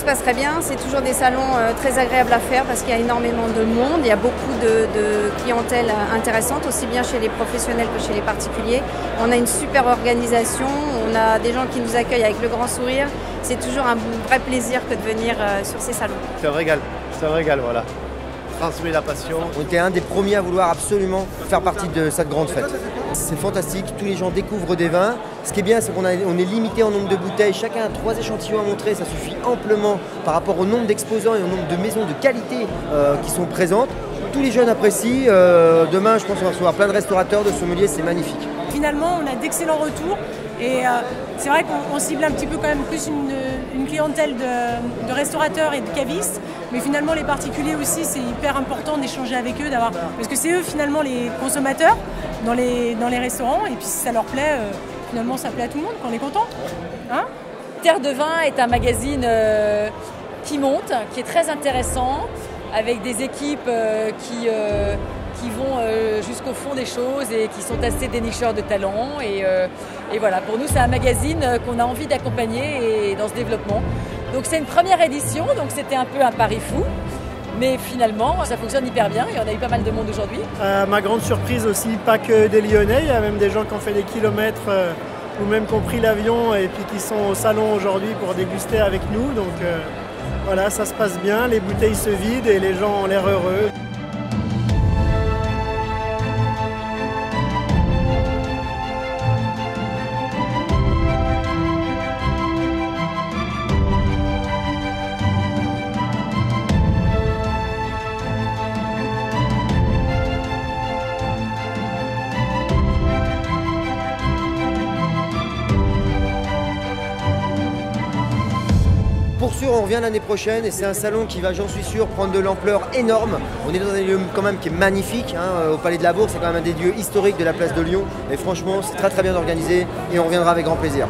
passe très bien. C'est toujours des salons très agréables à faire parce qu'il y a énormément de monde. Il y a beaucoup de clientèle intéressante, aussi bien chez les professionnels que chez les particuliers. On a une super organisation, on a des gens qui nous accueillent avec le grand sourire. C'est toujours un vrai plaisir que de venir sur ces salons. C'est un régal, voilà. Transmet la passion. On était un des premiers à vouloir absolument faire partie de cette grande fête. C'est fantastique, tous les gens découvrent des vins. Ce qui est bien, c'est qu'on est limité en nombre de bouteilles. Chacun a 3 échantillons à montrer, ça suffit amplement par rapport au nombre d'exposants et au nombre de maisons de qualité qui sont présentes. Tous les jeunes apprécient. Demain, je pense qu'on va recevoir plein de restaurateurs, de sommeliers, c'est magnifique. Finalement, on a d'excellents retours et c'est vrai qu'on cible un petit peu quand même plus une clientèle de restaurateurs et de cavistes, mais finalement les particuliers aussi, c'est hyper important d'échanger avec eux, parce que c'est eux finalement les consommateurs dans les restaurants, et puis si ça leur plaît, finalement ça plaît à tout le monde, qu'on est content. Hein ? Terre de Vin est un magazine qui monte, qui est très intéressant, avec des équipes qui vont jusqu'au fond des choses et qui sont assez dénicheurs de talent. Et voilà, pour nous, c'est un magazine qu'on a envie d'accompagner dans ce développement. Donc c'est une première édition, donc c'était un peu un pari fou. Mais finalement, ça fonctionne hyper bien et on a eu pas mal de monde aujourd'hui. Ma grande surprise aussi, pas que des Lyonnais, il y a même des gens qui ont fait des kilomètres ou même qui ont pris l'avion et puis qui sont au salon aujourd'hui pour déguster avec nous. Donc voilà, ça se passe bien, les bouteilles se vident et les gens ont l'air heureux. Pour sûr, on revient l'année prochaine et c'est un salon qui va, j'en suis sûr, prendre de l'ampleur énorme. On est dans un lieu quand même qui est magnifique, au Palais de la Bourse, c'est quand même un des lieux historiques de la place de Lyon. Et franchement, c'est très très bien organisé et on reviendra avec grand plaisir.